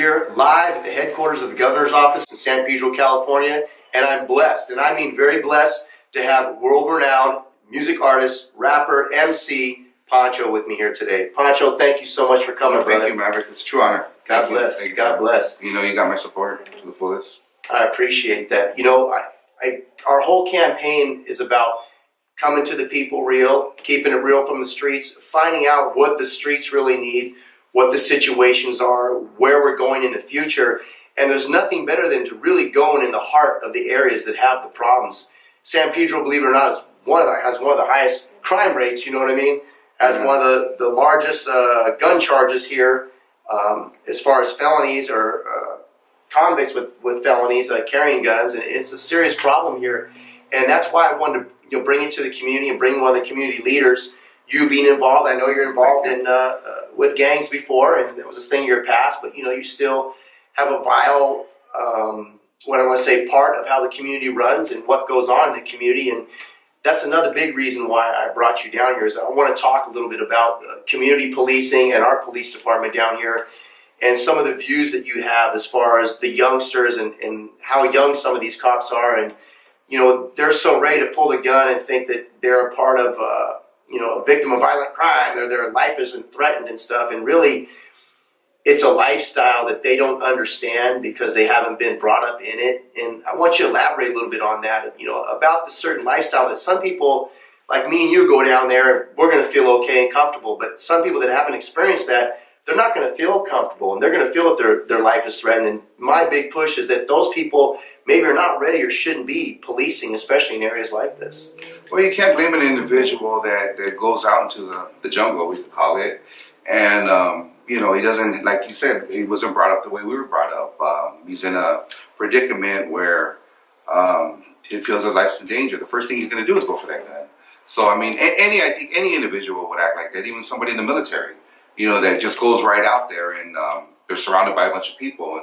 here live at the headquarters of the governor's office in San Pedro, California, and I'm blessed, and I mean very blessed, to have world-renowned music artist, rapper, MC, Pancho with me here today. Pancho, thank you so much for coming, brother. Thank you, Mavrick. It's a true honor. God bless. God bless. You know, you got my support to the fullest. I appreciate that. You know, our whole campaign is about coming to the people real, keeping it real from the streets, finding out what the streets really need, what the situations are, where we're going in the future. And there's nothing better than to really go in the heart of the areas that have the problems. San Pedro, believe it or not, has one of the highest crime rates, you know what I mean? Has one of the largest gun charges here as far as felonies or convicts with felonies carrying guns, and it's a serious problem here. And that's why I wanted to bring it to the community and bring one of the community leaders. You being involved, I know you're involved in with gangs before, and it was a thing in your past, but you still have a vital, what I want to say, part of how the community runs and what goes on in the community. And that's another big reason why I brought you down here, is I want to talk a little bit about community policing and our police department down here, and some of the views that you have as far as the youngsters and how young some of these cops are. And they're so ready to pull the gun and think that they're a part of a victim of violent crime, or their life isn't threatened and stuff. And really, it's a lifestyle that they don't understand because they haven't been brought up in it. And I want you to elaborate a little bit on that, about the certain lifestyle that some people like me and you go down there, we're going to feel okay and comfortable. But some people that haven't experienced that, they're not going to feel comfortable, and they're going to feel that their life is threatened. And my big push is that those people maybe are not ready or shouldn't be policing, especially in areas like this. Well, you can't blame an individual that goes out into the jungle, we could call it, and he doesn't, like you said, he wasn't brought up the way we were brought up. He's in a predicament where he feels his life's in danger. The first thing he's going to do is go for that gun. So I mean, I think any individual would act like that, even somebody in the military. That just goes right out there, and they're surrounded by a bunch of people,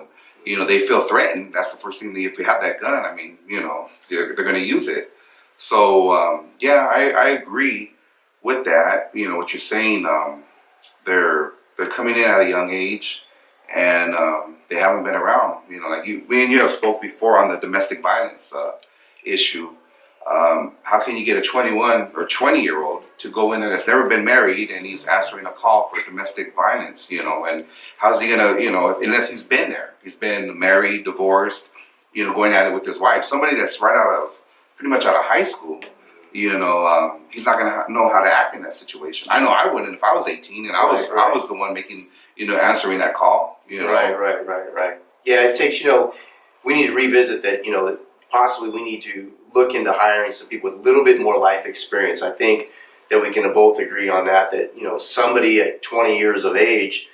and they feel threatened. That's the first thing. If they have that gun, I mean, they're going to use it. So I agree with that. What you're saying. They're coming in at a young age, and they haven't been around. Like me and you have spoke before on the domestic violence issue. How can you get a 21 or 20-year-old to go in there that's never been married, and he's answering a call for domestic violence, and how's he gonna, unless he's been there, he's been married, divorced, going at it with his wife, somebody that's pretty much out of high school, he's not gonna know how to act in that situation. I know I wouldn't if I was 18 and I was the one making, answering that call, Right. Yeah, it takes, we need to revisit that, that possibly we need to look into hiring some people with a little bit more life experience. I think that we can both agree on that somebody at 20 years of age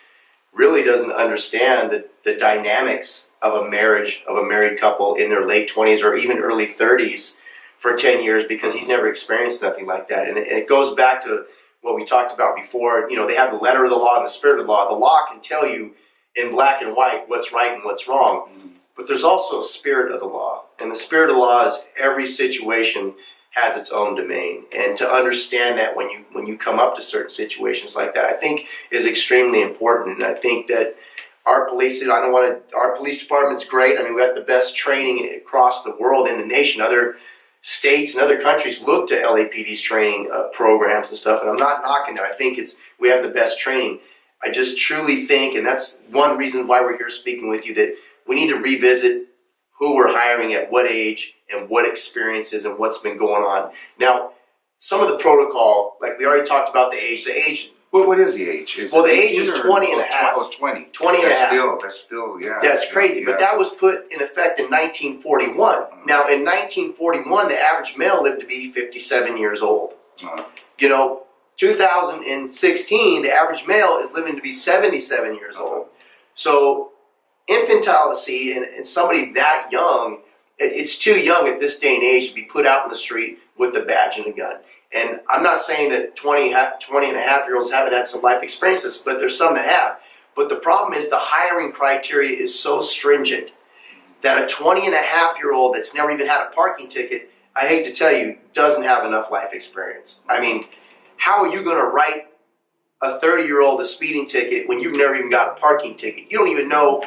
really doesn't understand the dynamics of a married couple in their late 20s or even early 30s for 10 years, because he's never experienced nothing like that. And it goes back to what we talked about before. They have the letter of the law and the spirit of the law. The law can tell you in black and white what's right and what's wrong. But there's also a spirit of the law. And the spirit of the law is every situation has its own domain. And to understand that when you come up to certain situations like that, I think is extremely important. And I think that our police department's great. I mean, we have the best training across the world in the nation. Other states and other countries look to LAPD's training programs and stuff. And I'm not knocking that. I think we have the best training. I just truly think, and that's one reason why we're here speaking with you, that we need to revisit who we're hiring at what age and what experiences and what's been going on. Now, some of the protocol, like we already talked about the age. What is the age? The age is 20 and a half. Oh, it's 20. 20 and a half. That's still, yeah. That's crazy, but that was put in effect in 1941. Now, in 1941, the average male lived to be 57 years old. 2016, the average male is living to be 77 years old. So infantilacy and somebody that young, it's too young at this day and age to be put out in the street with a badge and a gun. And I'm not saying that 20 and a half year olds haven't had some life experiences, but there's some that have. But the problem is the hiring criteria is so stringent that a 20 and a half year old that's never even had a parking ticket, I hate to tell you, doesn't have enough life experience. I mean, how are you going to write a 30-year-old a speeding ticket when you've never even got a parking ticket? You don't even know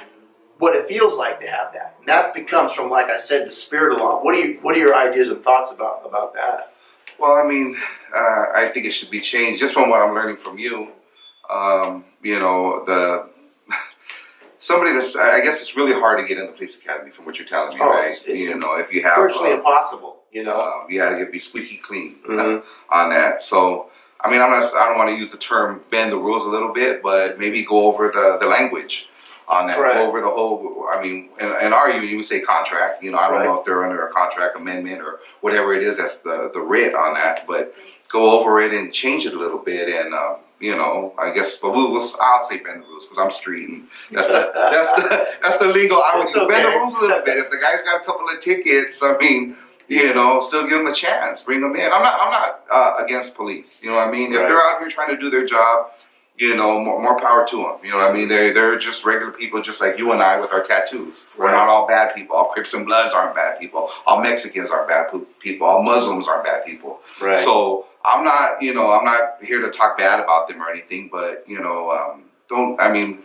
what it feels like to have that. And that becomes from, like I said, the spirit of law. What are your ideas and thoughts about that? Well, I mean, I think it should be changed just from what I'm learning from you. You know, somebody that's, I guess it's really hard to get in the police academy from what you're telling me, right? It's you know, if you have virtually impossible, you know. You gotta be squeaky clean on that. So, I mean, I don't want to use the term bend the rules a little bit, but maybe go over the language on that. Correct. Go over the whole, I mean, in our union, we say contract. You know, I don't know if they're under a contract amendment or whatever it is. That's the writ on that. But go over it and change it a little bit. And, you know, I guess, but I'll say bend the rules because I'm street. And that's the legal. I would bend the rules a little bit. If the guy's got a couple of tickets, I mean, you know, still give them a chance. Bring them in. I'm not against police. You know what I mean? If they're out here trying to do their job, you know, more power to them. You know what I mean? They're just regular people, just like you and I with our tattoos. We're not all bad people. All Crips and Bloods aren't bad people. All Mexicans aren't bad people. All Muslims aren't bad people. Right. So I'm not here to talk bad about them or anything, but you know,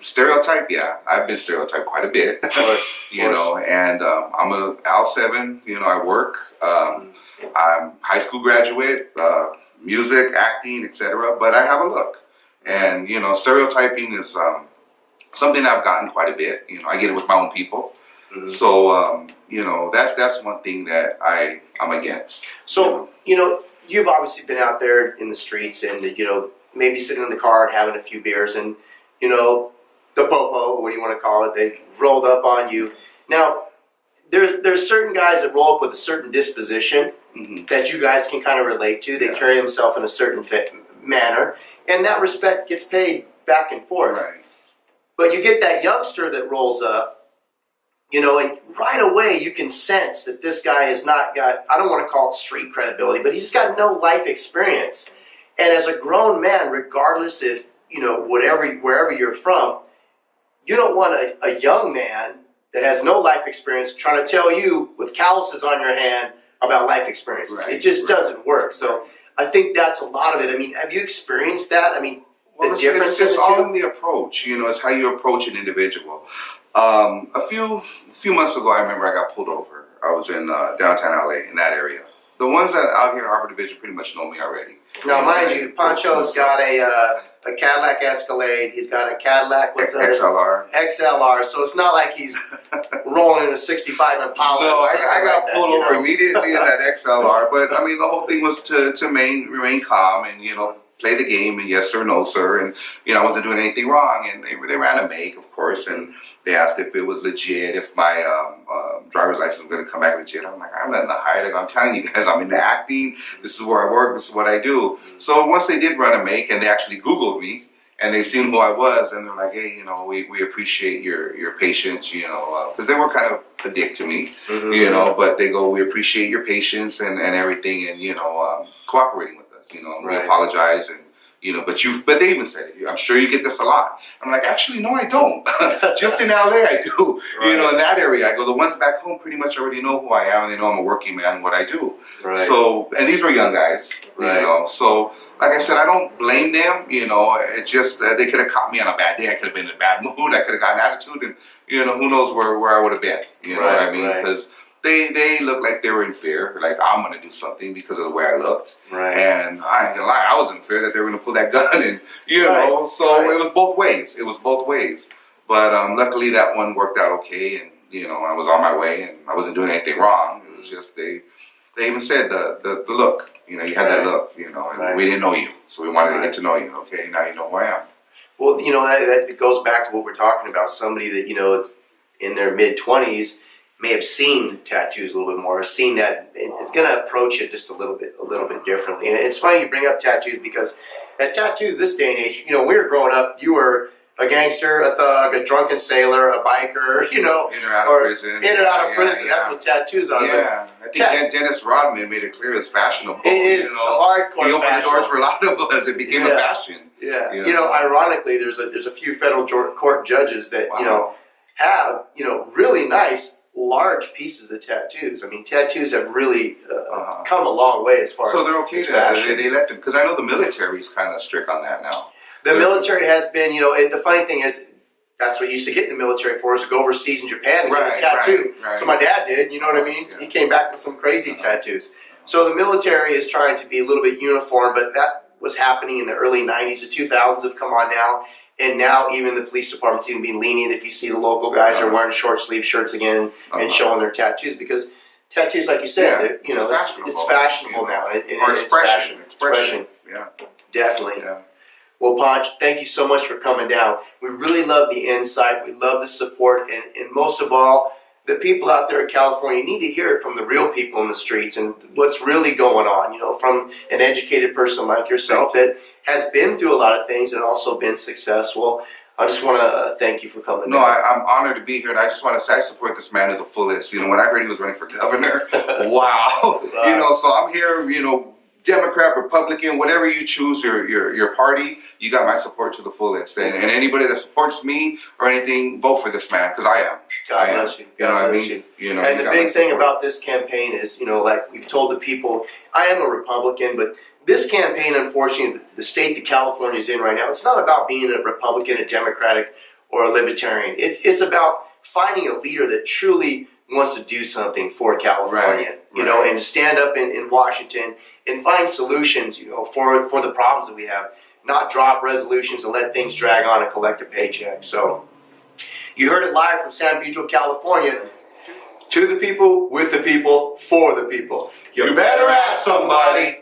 stereotype. Yeah, I've been stereotyped quite a bit. Of course. You know, and I'm a Al7. You know, I work. I'm high school graduate, music, acting, etc. But I have a look. And, you know, stereotyping is something I've gotten quite a bit. You know, I get it with my own people. So, you know, that's one thing that I'm against. So, you know, you've obviously been out there in the streets and, you know, maybe sitting in the car and having a few beers and, you know, the popo, what do you want to call it, they rolled up on you. Now, there's certain guys that roll up with a certain disposition that you guys can kind of relate to. They carry themselves in a certain manner. And that respect gets paid back and forth. Right. But you get that youngster that rolls up, you know, and right away you can sense that this guy has not got, I don't want to call it street credibility, but he's got no life experience. And as a grown man, regardless if, you know, wherever you're from, you don't want a young man that has no life experience trying to tell you with calluses on your hand about life experiences. Right. It just doesn't work. So I think that's a lot of it. I mean, have you experienced that? I mean, the difference it's all in the approach. You know, it's how you approach an individual. A few months ago, I remember I got pulled over. I was in downtown LA, in that area. The ones that out here in Harbor Division pretty much know me already. Now, mind you, Pancho's got a Cadillac Escalade. He's got a Cadillac, what's that? XLR. So it's not like he's rolling in a 65 Impala. No, I got pulled over immediately in that XLR. But I mean, the whole thing was to remain calm and, you know, play the game and yes sir, no sir, and you know I wasn't doing anything wrong. And they ran a make, of course, and they asked if it was legit, if my driver's license was going to come back legit. I'm like, I'm nothing to hide. Like, I'm telling you guys, I'm into acting. This is where I work. This is what I do. So once they did run a make and they actually Googled me and they seen who I was, and they're like, hey, you know, we appreciate your patience, you know, because they were kind of a dick to me, you know, but they go, we appreciate your patience and everything, and you know, cooperating with us. You know, we apologize, and you know, but they even said it. I'm sure you get this a lot. I'm like, actually, no, I don't. Just in LA, I do. You know, in that area, I go. The ones back home pretty much already know who I am, and they know I'm a working man and what I do. So, and these were young guys, you know. So, like I said, I don't blame them. You know, it just they could have caught me on a bad day. I could have been in a bad mood. I could have gotten attitude, and you know, who knows where I would have been. You know what I mean? Because they looked like they were in fear, like I'm going to do something because of the way I looked. And I ain't gonna lie, I was in fear that they were going to pull that gun and, you know, so it was both ways. It was both ways. But luckily that one worked out okay, and, you know, I was on my way and I wasn't doing anything wrong. It was just they even said the look, you know, you had that look, you know, and we didn't know you. So we wanted to get to know you. Okay, now you know who I am. Well, you know, that goes back to what we're talking about. Somebody that, you know, in their mid-20s, may have seen tattoos a little bit more, seen that it's going to approach it just a little bit differently. And it's funny you bring up tattoos because at tattoos this day and age, you know, we were growing up, you were a gangster, a thug, a drunken sailor, a biker, you know. In or out of prison. In or out of prison. That's what tattoos are. Yeah. I think Dennis Rodman made it clear it's fashionable. It is hardcore. He opened the doors for a lot of us. It became a fashion. Yeah. You know, ironically, there's a few federal court judges that, you know, have, you know, really nice large pieces of tattoos. I mean, tattoos have really come a long way as far as so they're okay that they let them, because I know the military is kind of strict on that now. The military has been, you know, the funny thing is, that's what you used to get in the military for, is to go overseas in Japan and Right, get a tattoo. right. So my dad did, you know what I mean? Yeah. He came back with some crazy tattoos. So the military is trying to be a little bit uniform, but that was happening in the early 90s. The 2000s have come on now, and now even the police department's even being lenient if you see the local guys are wearing short sleeve shirts again and showing their tattoos, because tattoos, like you said, you know, it's fashionable now. Or It's expression. Expression. Yeah. Definitely. Yeah. Well, Pancho, thank you so much for coming down. We really love the insight. We love the support. And most of all, the people out there in California need to hear it from the real people in the streets and what's really going on, you know, from an educated person like yourself that has been through a lot of things and also been successful. I just want to thank you for coming No, down. I'm honored to be here, and I just want to say I support this man to the fullest. You know, when I heard he was running for governor, wow. You know, so I'm here, you know, Democrat, Republican, whatever you choose, your party, you got my support to the fullest. And anybody that supports me or anything, vote for this man, because I am. God bless you. God bless you. You know, and you the got my big thing support. about this campaign is, you know, like we've told the people, I am a Republican, but this campaign, unfortunately, the state that California is in right now, it's not about being a Republican, a Democratic, or a Libertarian. It's about finding a leader that truly wants to do something for California, you know, and stand up in Washington and find solutions, you know, for the problems that we have. Not drop resolutions and let things drag on and collect a paycheck. So you heard it live from San Pedro, California. To the people, with the people, for the people. You better ask somebody.